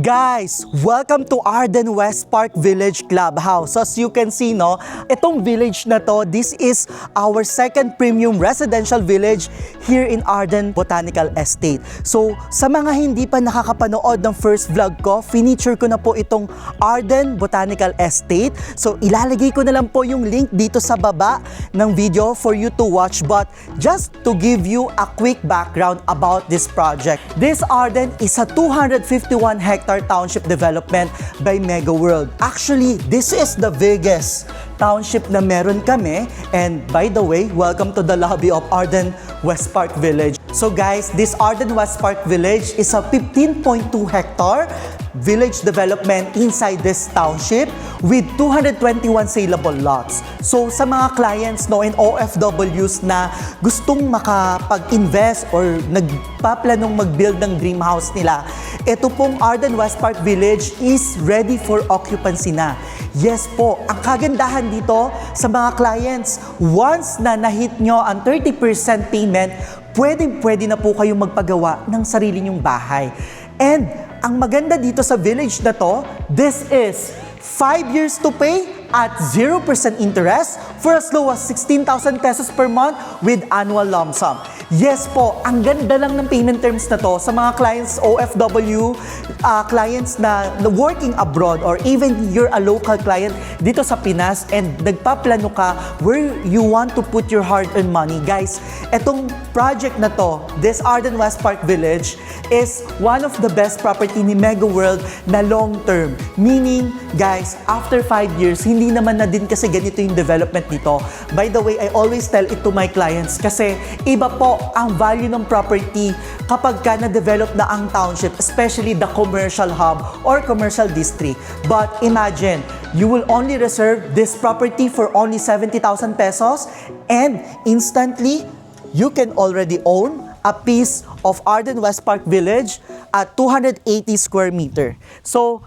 Guys, welcome to Arden West Park Village Clubhouse. So as you can see, no, itong village na to, this is our second premium residential village here in Arden Botanical Estate. So sa mga hindi pa nakakapanood ng first vlog ko, finiture ko na po itong Arden Botanical Estate. So ilalagay ko na lang po yung link dito sa baba ng video for you to watch. But just to give you a quick background about this project, this Arden is a 251 hectare township development by Mega World. Actually, this is the biggest township na meron kami. And by the way, welcome to the lobby of Arden West Park Village. So guys, this Arden West Park Village is a 15.2 hectare village development inside this township with 221 saleable lots. So sa mga clients no and OFWs na gustong makapag-invest or nagpaplanong mag-build ng dream house nila, ito pong Arden West Park Village is ready for occupancy na. Yes po, ang kagandahan dito sa mga clients, once na na-hit nyo ang 30% payment, pwede na po kayong magpagawa ng sarili nyong bahay. And ang maganda dito sa village na to, this is 5 years to pay at 0% interest for as low as 16,000 pesos per month with annual lump sum. Yes po, ang ganda lang ng payment terms na to sa mga clients OFW, clients na working abroad or even you're a local client dito sa Pinas and nagpaplano ka where you want to put your hard-earned money. Guys, etong project na to, this Arden West Park Village is one of the best property ni Mega World na long-term. Meaning, guys, after 5 years, hindi naman na din kasi ganito yung development dito. By the way, I always tell it to my clients kasi iba po ang value ng property kapag ka na-develop na ang township, especially the commercial hub or commercial district. But imagine, you will only reserve this property for only 70,000 pesos and instantly, you can already own a piece of Arden West Park Village at 280 square meter. So,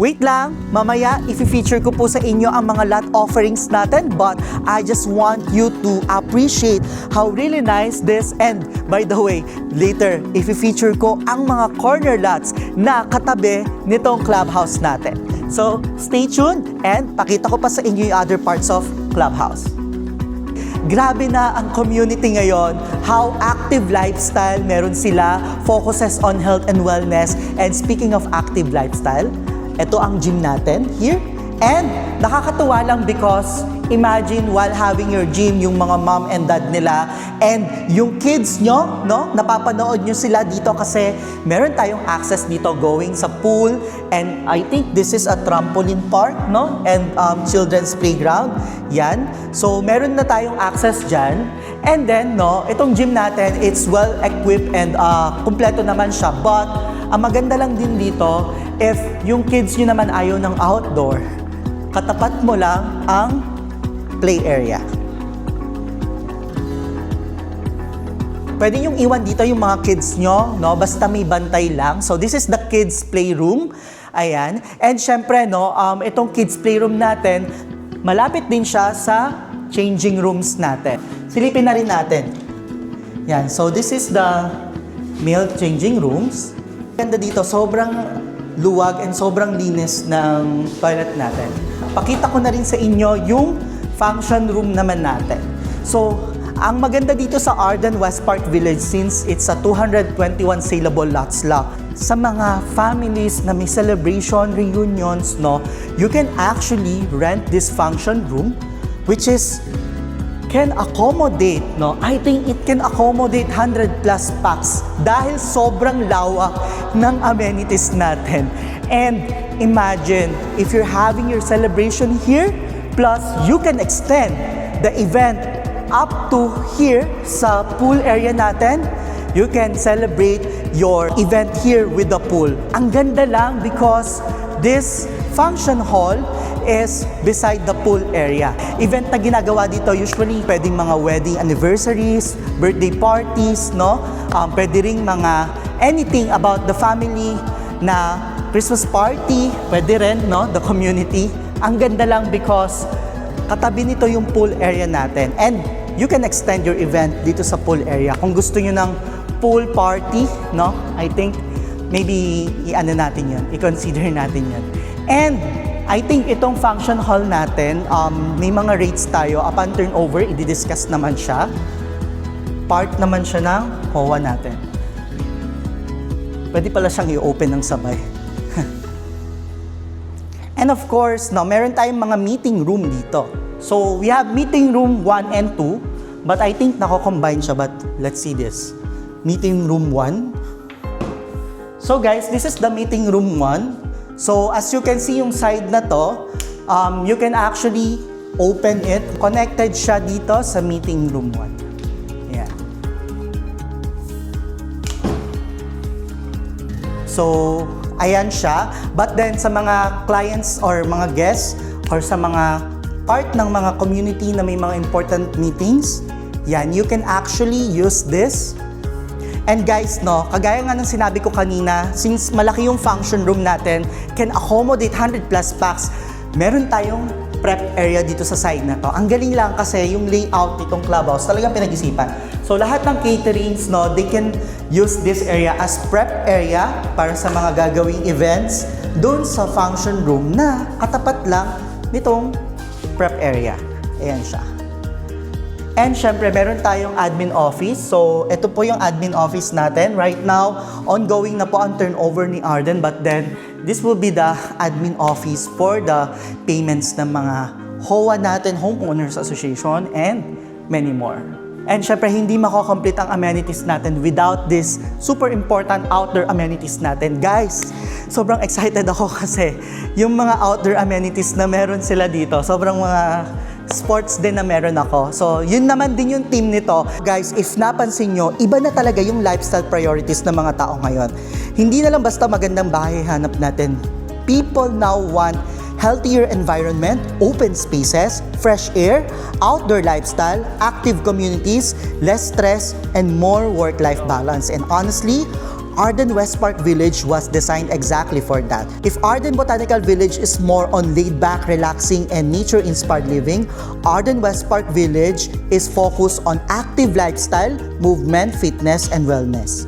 wait lang, mamaya i-feature ko po sa inyo ang mga lot offerings natin, but I just want you to appreciate how really nice this, and by the way, later i-feature ko ang mga corner lots na katabi nitong clubhouse natin. So, stay tuned and pakita ko pa sa inyo yung other parts of clubhouse. Grabe na ang community ngayon, how active lifestyle meron sila, focuses on health and wellness. And speaking of active lifestyle, ito ang gym natin here. And nakakatuwa lang because imagine while having your gym, yung mga mom and dad nila and yung kids nyo, no? Napapanood nyo sila dito kasi meron tayong access dito going sa pool. And I think this is a trampoline park, no? And children's playground. Yan. So meron na tayong access dyan. And then, no, itong gym natin, it's well equipped and kumpleto naman siya. But ang maganda lang din dito, if yung kids nyo naman ayaw ng outdoor, katapat mo lang ang play area. Pwede yung iwan dito yung mga kids nyo, no? Basta may bantay lang. So this is the kids playroom. Ayan. And syempre, no, itong kids playroom natin, malapit din siya sa changing rooms natin. Silipin na rin natin. Yan. So this is the male changing rooms. Ganda dito, sobrang luwag and sobrang linis ng toilet natin. Pakita ko na rin sa inyo yung function room naman natin. So, ang maganda dito sa Arden West Park Village, since it's a 221 saleable lots lang, sa mga families na may celebration, reunions, no, you can actually rent this function room, which is can accommodate, no? I think it can accommodate 100 plus packs dahil sobrang lawak ng amenities natin. And imagine, if you're having your celebration here, plus you can extend the event up to here sa pool area natin, you can celebrate your event here with the pool. Ang ganda lang because this function hall is beside the pool area. Event na ginagawa dito, usually pwedeng mga wedding anniversaries, birthday parties, no? Pwede ring mga anything about the family na Christmas party, pwede rin, no? The community. Ang ganda lang because katabi nito yung pool area natin. And you can extend your event dito sa pool area. Kung gusto nyo ng pool party, no? I think maybe i-ano natin yun, i-consider natin yun. And I think itong function hall natin, may mga rates tayo. Upon turnover, i-discuss naman siya. Part naman siya ng HOA natin. Pwede pala siyang i-open ng sabay. And of course, no, meron tayong mga meeting room dito. So, we have meeting room 1 and 2, but I think nako-combine siya, but let's see this. Meeting room 1. So guys, this is the meeting room 1. So, as you can see yung side na to, you can actually open it. Connected siya dito sa meeting room 1. Ayan. So, ayan siya. But then, sa mga clients or mga guests or sa mga part ng mga community na may mga important meetings, yan, you can actually use this. And guys, no, kagaya nga ng sinabi ko kanina, since malaki yung function room natin, can accommodate 100 plus packs, meron tayong prep area dito sa side na to. Ang galing lang kasi yung layout nitong clubhouse, talagang pinag-isipan. So lahat ng caterings, no, they can use this area as prep area para sa mga gagawing events doon sa function room na katapat lang nitong prep area. Ayan siya. And syempre, meron tayong admin office. So, ito po yung admin office natin. Right now, ongoing na po ang turnover ni Arden. But then, this will be the admin office for the payments ng mga HOA natin, Homeowners Association, and many more. And syempre, hindi mako-complete ang amenities natin without this super important outdoor amenities natin. Guys, sobrang excited ako kasi yung mga outdoor amenities na meron sila dito, sobrang mga sports din na meron ako. So, yun naman din yung team nito. Guys, if napansin nyo, iba na talaga yung lifestyle priorities ng mga tao ngayon. Hindi na lang basta magandang bahay hanap natin. People now want healthier environment, open spaces, fresh air, outdoor lifestyle, active communities, less stress, and more work-life balance. And honestly, Arden West Park Village was designed exactly for that. If Arden Botanical Village is more on laid-back, relaxing, and nature-inspired living, Arden West Park Village is focused on active lifestyle, movement, fitness, and wellness.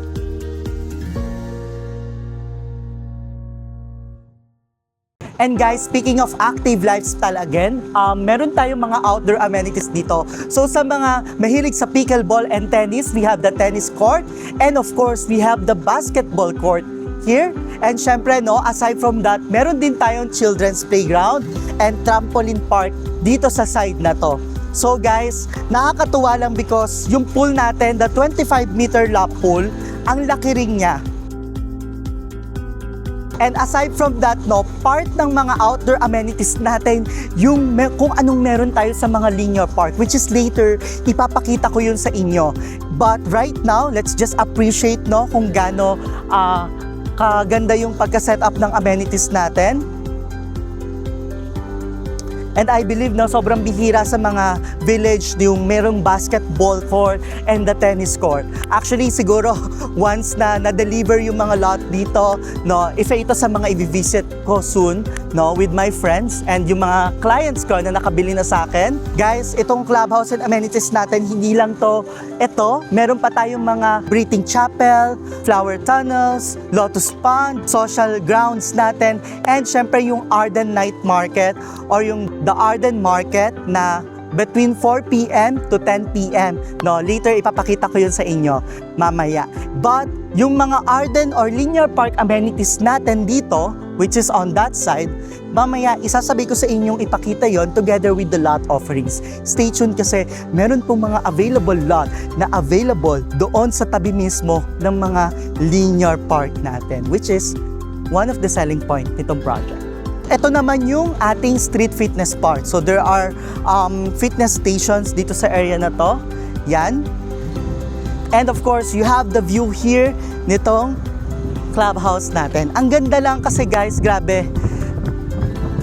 And guys, speaking of active lifestyle again, meron tayong mga outdoor amenities dito. So sa mga mahilig sa pickleball and tennis, we have the tennis court. And of course, we have the basketball court here. And syempre, no, aside from that, meron din tayong children's playground and trampoline park dito sa side na to. So guys, nakakatuwa lang because yung pool natin, the 25-meter lap pool, ang laki rin niya. And aside from that, no, part ng mga outdoor amenities natin, yung kung anong meron tayo sa mga linear park, which is later, ipapakita ko yun sa inyo. But right now, let's just appreciate, no, kung gaano kaganda yung pagka-set up ng amenities natin. And I believe na sobrang bihira sa mga village yung merong basketball court and the tennis court. Actually, siguro once na na-deliver yung mga lot dito, no, isa ito sa mga i-visit ko soon, no, with my friends and yung mga clients ko na nakabili na sa akin. Guys, itong clubhouse and amenities natin, hindi lang to. Ito, meron pa tayong mga breathing chapel, flower tunnels, lotus pond, social grounds natin, and syempre yung Arden Night Market or yung the Arden Market na between 4 p.m. to 10 p.m. No, later ipapakita ko yun sa inyo mamaya. But yung mga Arden or linear park amenities natin dito, which is on that side, mamaya isasabi ko sa inyong ipakita yon together with the lot offerings. Stay tuned kasi meron pong mga available lot na available doon sa tabi mismo ng mga linear park natin, which is one of the selling point nitong project. Ito naman yung ating street fitness part. So there are fitness stations dito sa area na to. Yan. And of course, you have the view here nitong clubhouse natin. Ang ganda lang kasi guys, grabe.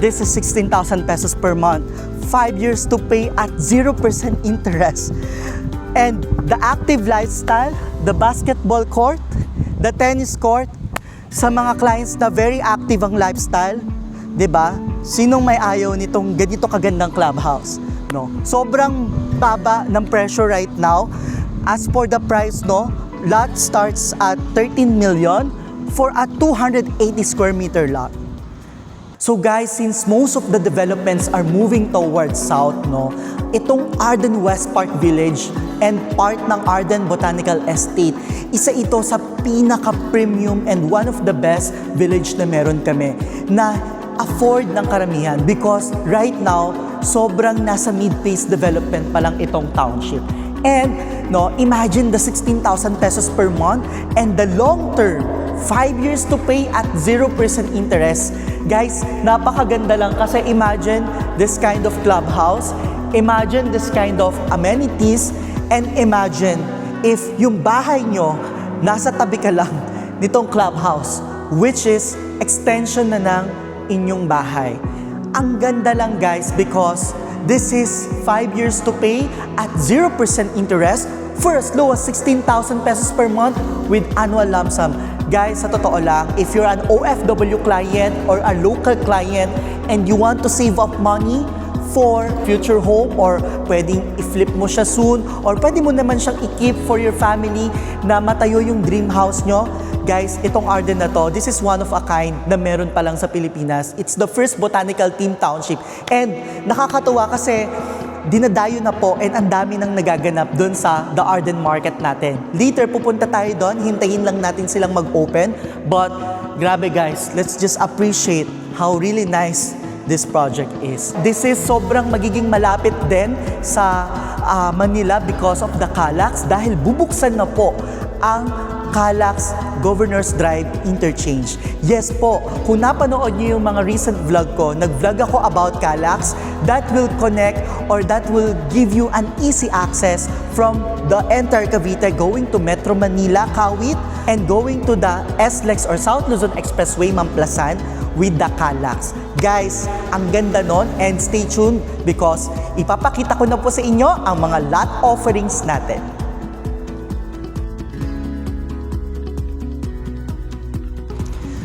This is 16,000 pesos per month. 5 years to pay at 0% interest. And the active lifestyle, the basketball court, the tennis court, sa mga clients na very active ang lifestyle, 'di ba? Sinong may ayaw nitong ganito kagandang clubhouse, no? Sobrang baba ng presyo right now. As for the price, no, lot starts at 13 million for a 280 square meter lot. So guys, since most of the developments are moving towards south, no, itong Arden West Park Village and part ng Arden Botanical Estate, isa ito sa pinaka-premium and one of the best village na meron kami na afford ng karamihan because right now, sobrang nasa mid-phase development pa lang itong township. And no, imagine the 16,000 pesos per month and the long term, 5 years to pay at 0% interest. Guys, napakaganda lang kasi imagine this kind of clubhouse, imagine this kind of amenities, and imagine if yung bahay nyo, nasa tabi ka lang nitong clubhouse, which is extension na ng inyong bahay. Ang ganda lang guys because this is 5 years to pay at 0% interest for as low as 16,000 pesos per month with annual lump sum. Guys, sa totoo lang, if you're an OFW client or a local client and you want to save up money for future home or pwedeng i-flip mo siya soon or pwede mo naman siyang i-keep for your family na matayo yung dream house nyo, guys, itong Arden na to, this is one of a kind na meron pa lang sa Pilipinas. It's the first botanical team township. And nakakatuwa kasi dinadayo na po and ang dami nang nagaganap doon sa The Arden Market natin. Later, pupunta tayo doon, hintayin lang natin silang mag-open. But grabe guys, let's just appreciate how really nice this project is. This is sobrang magiging malapit din sa Manila because of the Calax dahil bubuksan na po ang Calax Governors Drive Interchange. Yes po, kung napanood niyo yung mga recent vlog ko, nag-vlog ako about Calax, that will connect or that will give you an easy access from the entire Cavite going to Metro Manila, Kawit, and going to the SLEX or South Luzon Expressway, Mamplasan, with the Calax. Guys, ang ganda nun and stay tuned because ipapakita ko na po sa inyo ang mga lot offerings natin.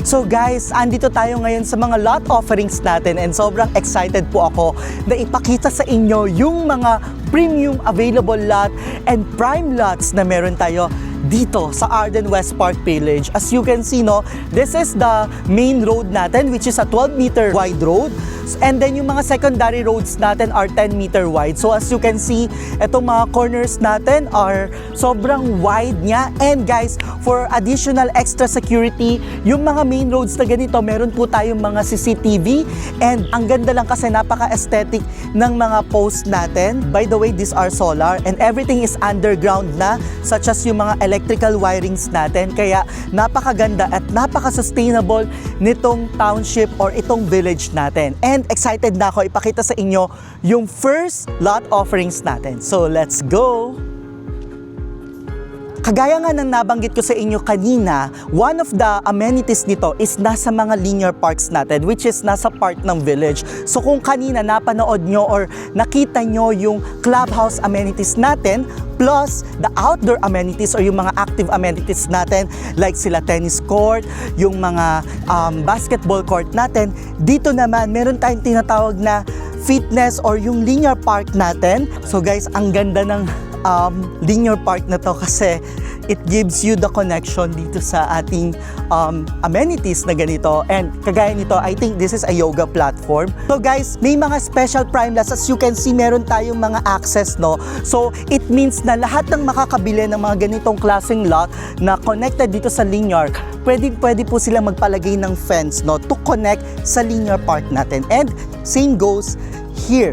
So guys, andito tayo ngayon sa mga lot offerings natin and sobrang excited po ako na ipakita sa inyo yung mga premium available lot and prime lots na meron tayo dito sa Arden West Park Village. As you can see, no, this is the main road natin which is a 12-meter wide road. And then yung mga secondary roads natin are 10-meter wide. So as you can see, itong mga corners natin are sobrang wide niya. And guys, for additional extra security, yung mga main roads na ganito, meron po tayong mga CCTV. And ang ganda lang kasi napaka-aesthetic ng mga posts natin. By the way, these are solar and everything is underground na, such as yung mga electrical wirings natin. Kaya napakaganda at napaka-sustainable nitong township or itong village natin. And excited na ako ipakita sa inyo yung first lot offerings natin. So let's go! Kagaya nga ng nabanggit ko sa inyo kanina, one of the amenities nito is nasa mga linear parks natin, which is nasa part ng village. So kung kanina napanood nyo or nakita nyo yung clubhouse amenities natin, plus the outdoor amenities or yung mga active amenities natin, like sila tennis court, yung mga basketball court natin, dito naman meron tayong tinatawag na fitness or yung linear park natin. So guys, ang ganda ng linear park na to kasi it gives you the connection dito sa ating amenities na ganito. And kagaya nito, I think this is a yoga platform. So guys, may mga special prime lots. As you can see, meron tayong mga access, no? So it means na lahat ng makakabili ng mga ganitong klaseng lot na connected dito sa linear, pwede po silang magpalagay ng fence, no, to connect sa linear park natin. And same goes here.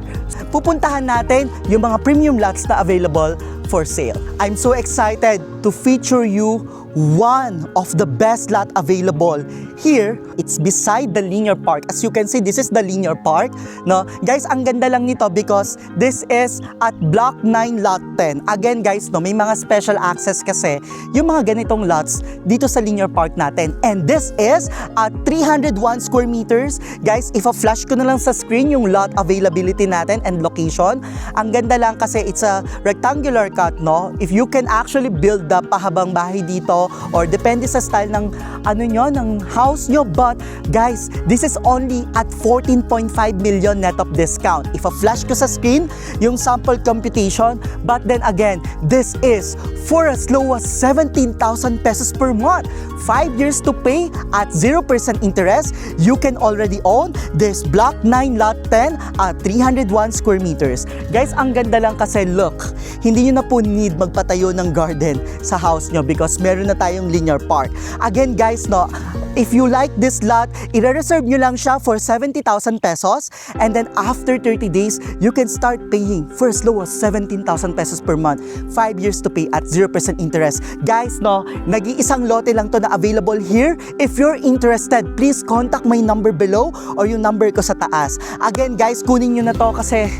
Pupuntahan natin yung mga premium lots na available for sale. I'm so excited to feature you one of the best lot available here. It's beside the linear park. As you can see, this is the linear park, no? Guys, ang ganda lang nito because this is at Block 9 Lot 10. Again guys, no, may mga special access kasi yung mga ganitong lots dito sa linear park natin. And this is at 301 square meters. Guys, if a-flash ko na lang sa screen yung lot availability natin and location. Ang ganda lang kasi it's a rectangular cut, no? If you can actually build the pahabang bahay dito or depende sa style ng ng house nyo. But guys, this is only at 14.5 million net of discount. If a flash ko sa screen, yung sample computation, but then again, this is for as low as 17,000 pesos per month. 5 years to pay at 0% interest. You can already own this Block 9 Lot 10 at 301 square meters. Guys, ang ganda lang kasi look, hindi nyo na po need magpatayo ng garden sa house nyo because meron na tayong linear park. Again guys, no, if you like this lot, i-reserve nyo lang siya for 70,000 pesos and then after 30 days, you can start paying for as low as 17,000 pesos per month. 5 years to pay at 0% interest. Guys, no, nag-iisang lote lang to na available here. If you're interested, please contact my number below or yung number ko sa taas. Again guys, kunin nyo na to kasi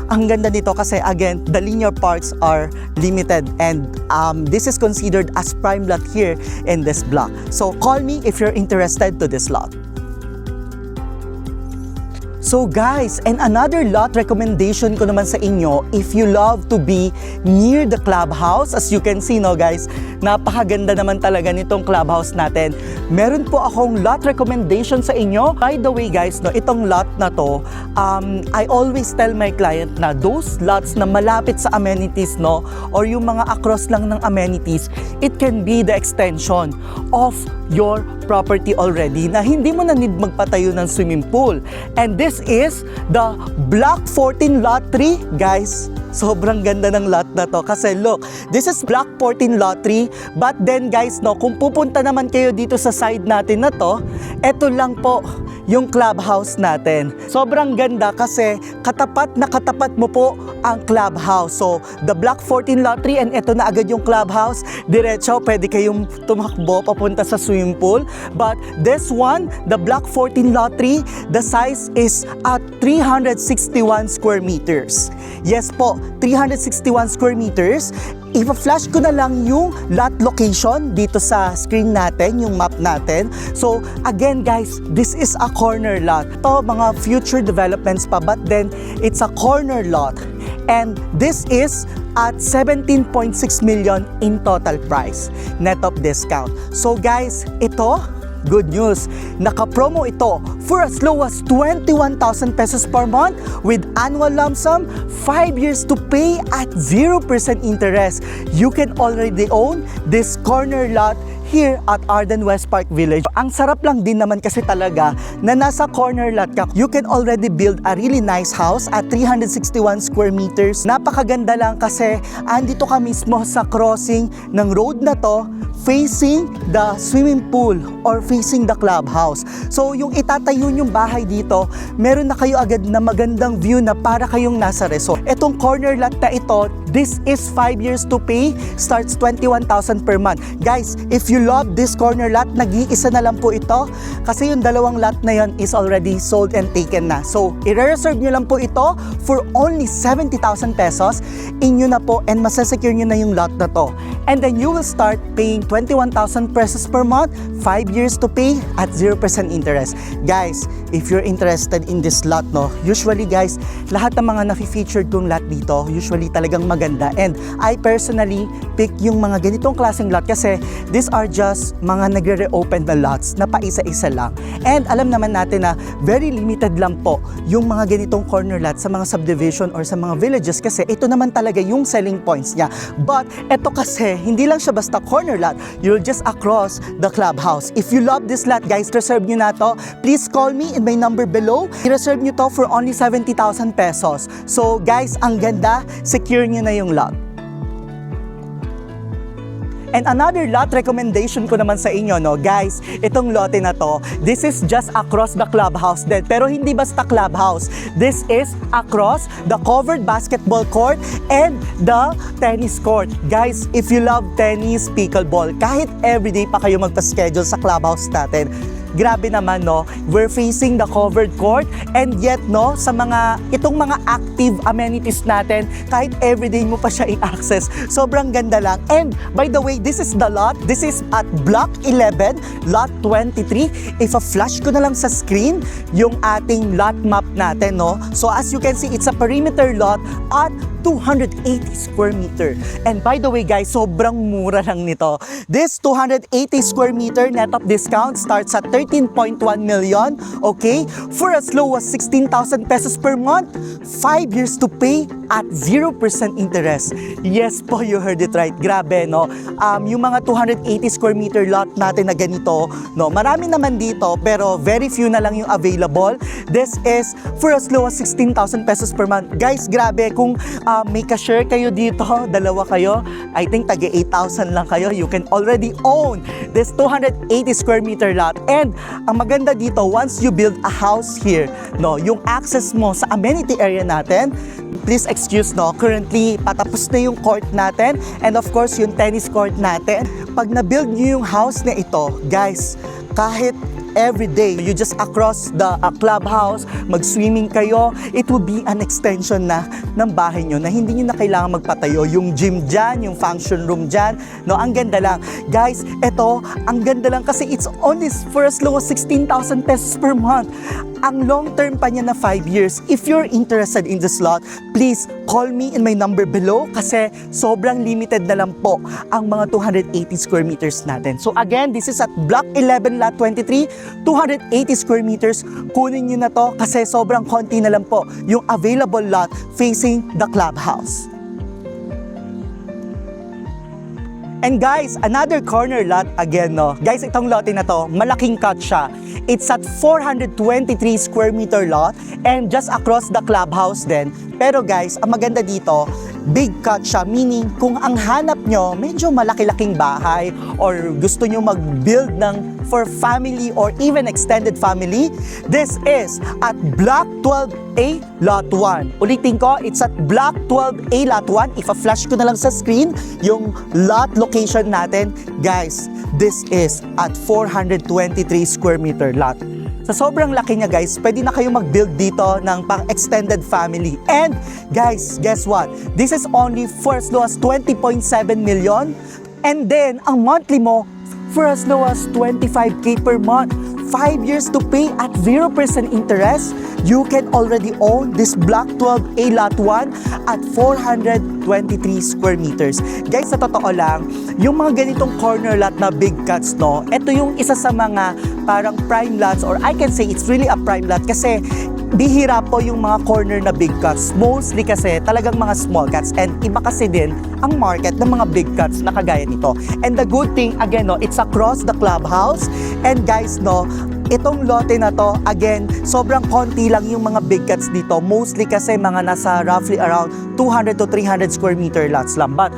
ang ganda nito kasi again, the linear parks are limited and this is considered as prime lot here in this block. So call me if you're interested to this lot. So guys, and another lot recommendation ko naman sa inyo, if you love to be near the clubhouse, as you can see no guys, napakaganda naman talaga nitong clubhouse natin. Meron po akong lot recommendation sa inyo. By the way guys, no, itong lot na to, I always tell my client na those lots na malapit sa amenities, no, or yung mga across lang ng amenities, it can be the extension of your property already na hindi mo na need magpatayo ng swimming pool. And this is the Block 14 Lot 3, guys. Sobrang ganda ng lot na to kasi look, this is Block 14 Lot 3, but then guys, no, kung pupunta naman kayo dito sa side natin na to, eto lang po yung clubhouse natin. Sobrang ganda kasi katapat na katapat mo po ang clubhouse. So, the Block 14 Lot 3 and ito na agad yung clubhouse. Diretso, pwede kayong tumakbo papunta sa swimming pool. But this one, the Block 14 Lot 3, the size is at 361 square meters. Yes po, 361 square meters. Ipa-flash ko na lang yung lot location dito sa screen natin, yung map natin. So, again guys, this is a corner lot. Ito, mga future developments pa, but then it's a corner lot. And this is at 17.6 million in total price, net of discount. So guys, ito, good news, naka-promo ito for as low as 21,000 pesos per month with annual lump sum, 5 years to pay at 0% interest. You can already own this corner lot here at Arden West Park Village. Ang sarap lang din naman kasi talaga na nasa corner lot ka. You can already build a really nice house at 361 square meters. Napakaganda lang kasi andito ka mismo sa crossing ng road na to, facing the swimming pool or facing the clubhouse. So yung itatayo yung bahay dito, meron na kayo agad na magandang view na para kayong nasa resort. Etong corner lot na ito, this is 5 years to pay, starts 21,000 per month. Guys, if you love this corner lot, nag-iisa na lang po ito kasi yung dalawang lot na yon is already sold and taken na. So, i-reserve nyo lang po ito for only 70,000 pesos. Inyo na po and masasecure nyo na yung lot na to. And then you will start paying 21,000 pesos per month, 5 years to pay at 0% interest. Guys, if you're interested in this lot, no, usually guys, lahat ng mga na-featured kong lot dito, usually talagang maganda. And I personally pick yung mga ganitong klaseng lot kasi these are just mga nagre-reopen na lots na paisa-isa lang. And alam naman natin na very limited lang po yung mga ganitong corner lot sa mga subdivision or sa mga villages kasi ito naman talaga yung selling points niya. But ito kasi, hindi lang siya basta corner lot, you're just across the clubhouse. If you love this lot guys, reserve nyo na to. Please call me in my number below. I-reserve nyo to for only 70,000 pesos. So guys, ang ganda, secure nyo na yung lot. And another lot recommendation ko naman sa inyo, no, guys, itong lote na to, this is just across the clubhouse din. Pero hindi basta clubhouse. This is across the covered basketball court and the tennis court. Guys, if you love tennis, pickleball, kahit everyday pa kayo magpa-schedule sa clubhouse natin, grabe naman, no? We're facing the covered court and yet, no, sa itong mga active amenities natin, kahit everyday mo pa siya i-access, sobrang ganda lang. And by the way, this is the lot. This is at Block 11, Lot 23. If a-flash ko na lang sa screen yung ating lot map natin, no? So as you can see, it's a perimeter lot at 280 square meter. And by the way guys, sobrang mura lang nito. This 280 square meter net of discount starts at 13.1 million, okay? For as low as 16,000 pesos per month, 5 years to pay at 0% interest. Yes po, you heard it right. Grabe, no? Yung mga 280 square meter lot natin na ganito, no? Marami naman dito, pero very few na lang yung available. This is for as low as 16,000 pesos per month. Guys, grabe, kung may ka-share kayo dito, dalawa kayo, I think taga 8,000 lang kayo, you can already own this 280 square meter lot. And ang maganda dito, once you build a house here, no, yung access mo sa amenity area natin, please excuse, no, currently patapos na yung court natin and of course yung tennis court natin. Pag na-build nyo yung house na ito, guys, kahit every day you just across the clubhouse, mag-swimming kayo, it will be an extension na ng bahay nyo na hindi nyo na kailangan magpatayo. Yung gym dyan, yung function room dyan, no, ang ganda lang. Guys, ito, ang ganda lang kasi it's only for as low as 16,000 pesos per month. Ang long term pa niya na 5 years. If you're interested in this lot, please call me in my number below kasi sobrang limited na lang po ang mga 280 square meters natin. So again, this is at Block 11, Lot 23, 280 square meters. Kunin nyo na to kasi sobrang konti na lang po yung available lot facing the clubhouse. And guys, another corner lot again, no. Guys, itong lote na to, malaking cut siya. It's at 423 square meter lot and just across the clubhouse din. Pero guys, ang maganda dito, big cut siya, meaning kung ang hanap nyo medyo malaki-laking bahay or gusto nyo mag-build ng for family or even extended family, this is at Block 12A Lot 1. Ulitin ko, it's at Block 12A Lot 1. Ipa-flash ko na lang sa screen yung lot location natin. Guys, this is at 423 square meter lot. Sa sobrang laki niya guys, pwede na kayo mag-build dito ng pang-extended family. And guys, guess what? This is only for as low as 20.7 million. And then, ang monthly mo, for as low as 25K per month. 5 years to pay at 0% interest. You can already own this Block 12A Lot 1 at 423 square meters. Guys, sa totoo lang, yung mga ganitong corner lot na big cuts, no, ito yung isa sa mga parang prime lots, or I can say it's really a prime lot kasi bihira po yung mga corner na big cuts. Mostly kasi talagang mga small cuts, and iba kasi din ang market ng mga big cuts na kagaya nito. And the good thing, again, no, it's across the clubhouse. And guys, no, itong lote na to, again, sobrang konti lang yung mga big cuts dito. Mostly kasi mga nasa roughly around 200 to 300 square meter lots lang. But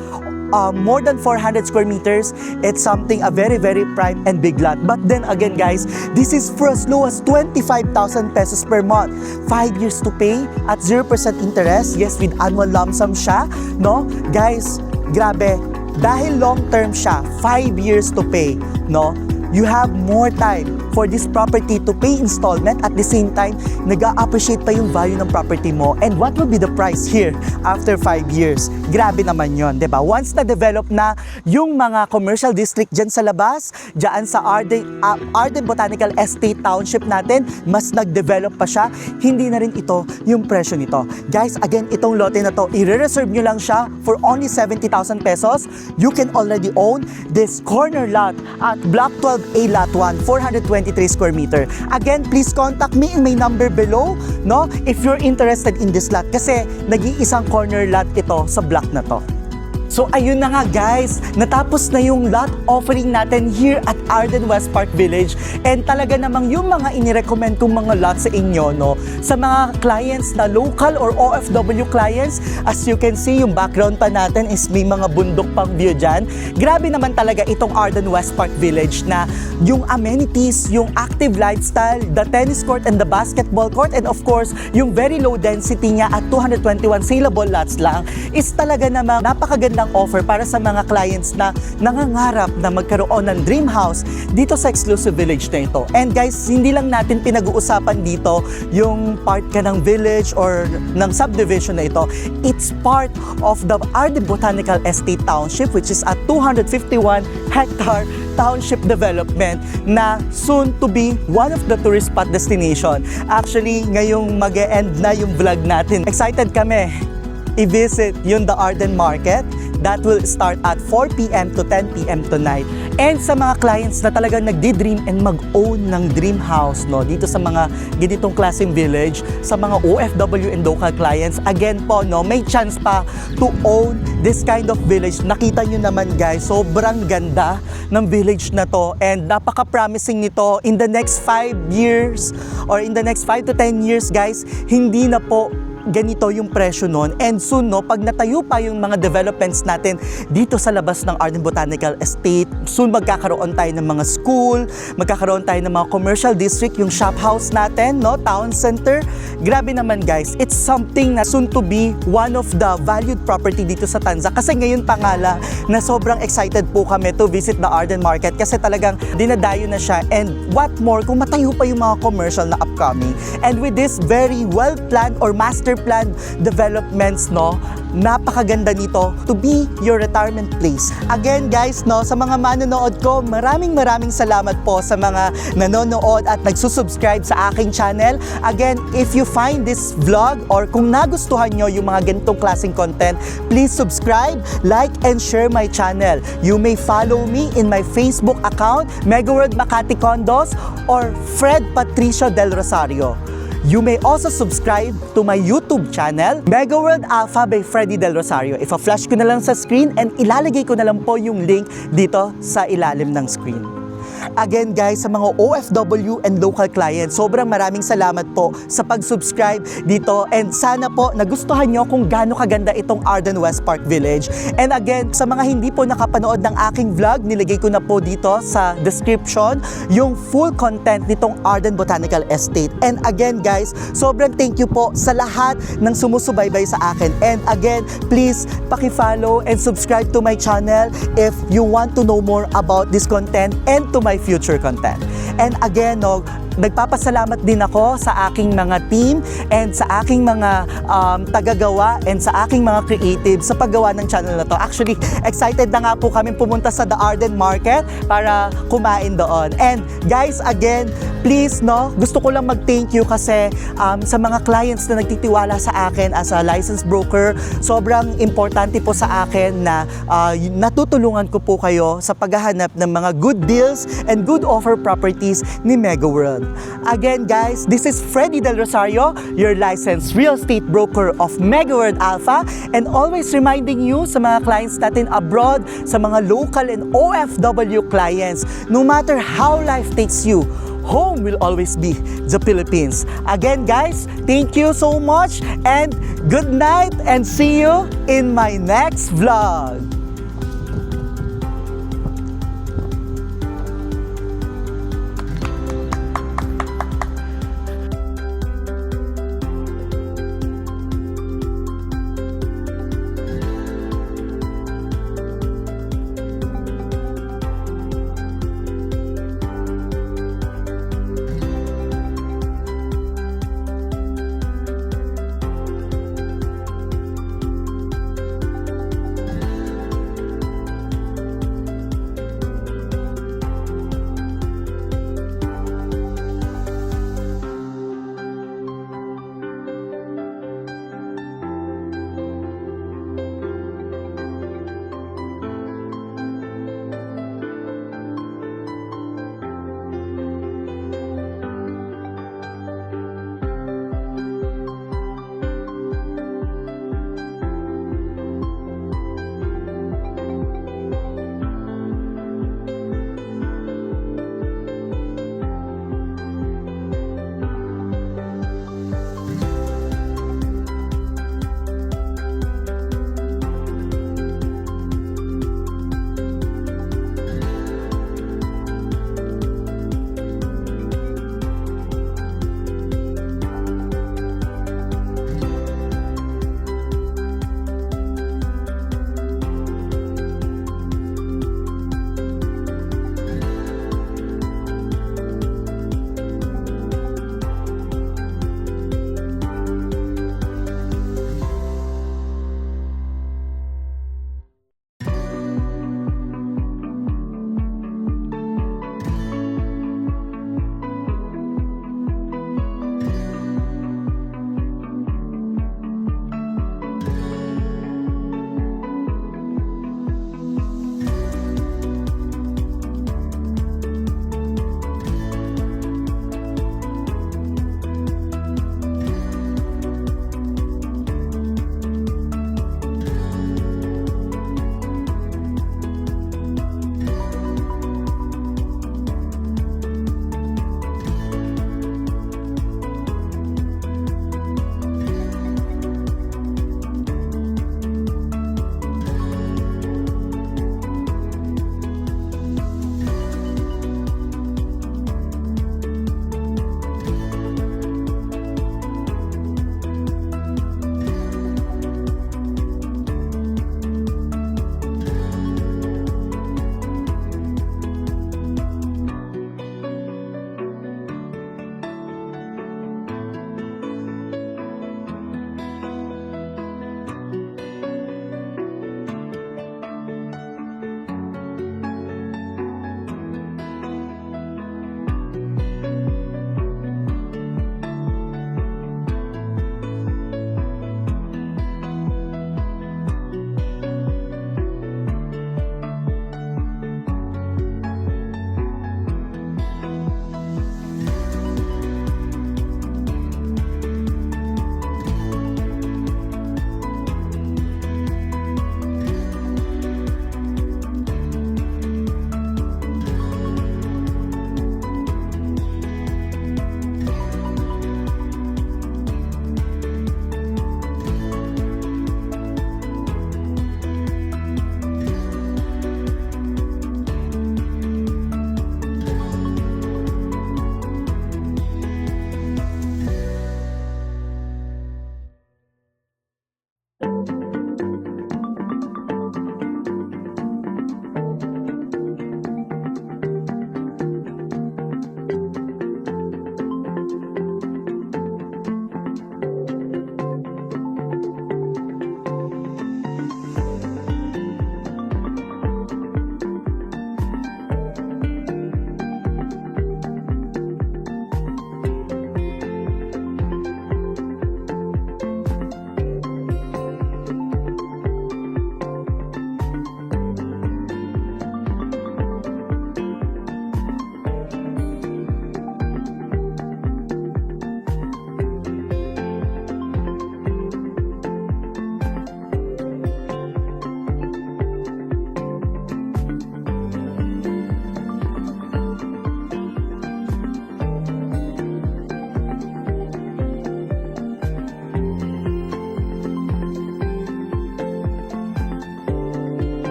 more than 400 square meters, it's something a very, very prime and big lot. But then again, guys, this is for as low as 25,000 pesos per month. 5 years to pay at 0% interest. Yes, with annual lump sum siya, no? Guys, grabe. Dahil long term siya, 5 years to pay, no? You have more time for this property to pay installment. At the same time, nag-a-appreciate pa yung value ng property mo. And what will be the price here after 5 years? Grabe naman yon, diba? Once na-develop na yung mga commercial district dyan sa labas, dyan sa Arden Botanical Estate Township natin, mas nag-develop pa siya, hindi na rin ito yung presyo nito. Guys, again, itong lote na to, i-reserve nyo lang siya for only 70,000 pesos. You can already own this corner lot at Block 12A Lot 1, 423 square meter. Again, please contact me in my number below, no? If you're interested in this lot kasi nag-iisang corner lot ito sa block na to. So ayun na nga guys, natapos na yung lot offering natin here at Arden West Park Village. And talaga namang yung mga inirecommend kong mga lot sa inyo, no, sa mga clients na local or OFW clients, as you can see, yung background pa natin is may mga bundok pang view dyan. Grabe naman talaga itong Arden West Park Village na yung amenities, yung active lifestyle, the tennis court and the basketball court, and of course, yung very low density niya at 221 saleable lots lang is talaga namang napakagandang offer para sa mga clients na nangangarap na magkaroon ng dream house dito sa exclusive village na ito. And guys, hindi lang natin pinag-uusapan dito yung part ka ng village or ng subdivision na ito. It's part of the Arden Botanical Estate Township, which is a 251 hectare township development na soon to be one of the tourist spot destination. Actually, ngayong mag-e-end na yung vlog natin. Excited kami i-visit yung The Arden Market. That will start at 4 p.m. to 10 p.m. tonight. And sa mga clients na talagang nagdi-dream and mag-own ng dream house, no, dito sa mga ganitong klaseng village, sa mga OFW and local clients, again po, no, may chance pa to own this kind of village. Nakita nyo naman guys, sobrang ganda ng village na to and napaka-promising nito. In the next 5 years or in the next 5 to 10 years guys, hindi na po ganito yung presyo nun. And soon, no, pag natayo pa yung mga developments natin dito sa labas ng Arden Botanical Estate, soon magkakaroon tayo ng mga school, magkakaroon tayo ng mga commercial district, yung shop house natin, no, town center. Grabe naman guys, it's something na soon to be one of the valued property dito sa Tanza. Kasi ngayon pa nga lang na sobrang excited po kami to visit the Arden Market kasi talagang dinadayo na siya. And what more, kung matayo pa yung mga commercial na upcoming. And with this very well-planned or master planned developments, no, napakaganda nito to be your retirement place. Again guys, no, sa mga manonood ko, maraming salamat po sa mga nanonood at nagsusubscribe sa aking channel. Again, if you find this vlog or kung nagustuhan nyo yung mga ganitong klaseng content, please subscribe, like, and share my channel. You may follow me in my Facebook account, Megaworld Makati Condos or Fred Patricio Del Rosario. You may also subscribe to my YouTube channel, Megaworld Alpha by Freddy Del Rosario. Ipa-flash ko na lang sa screen and ilalagay ko na lang po yung link dito sa ilalim ng screen. Again guys, sa mga OFW and local clients, sobrang maraming salamat po sa pag-subscribe dito and sana po nagustuhan nyo kung gaano kaganda itong Arden West Park Village. And again, sa mga hindi po nakapanood ng aking vlog, nilagay ko na po dito sa description yung full content nitong Arden Botanical Estate. And again guys, sobrang thank you po sa lahat ng sumusubaybay sa akin. And again, please paki-follow and subscribe to my channel if you want to know more about this content and to my future content. And again, no, nagpapasalamat din ako sa aking mga team and sa aking mga tagagawa and sa aking mga creative sa paggawa ng channel na to. Actually, excited na nga po kami pumunta sa The Arden Market para kumain doon. And guys, again, please, no, gusto ko lang mag-thank you kasi sa mga clients na nagtitiwala sa akin as a licensed broker, sobrang importante po sa akin na natutulungan ko po kayo sa paghahanap ng mga good deals and good offer properties ni Megaworld. Again guys, this is Freddy Del Rosario, your licensed real estate broker of Megaworld Alpha, and always reminding you sa mga clients natin abroad, sa mga local and OFW clients, no matter how life takes you, home will always be the Philippines. Again guys, thank you so much and good night and see you in my next vlog.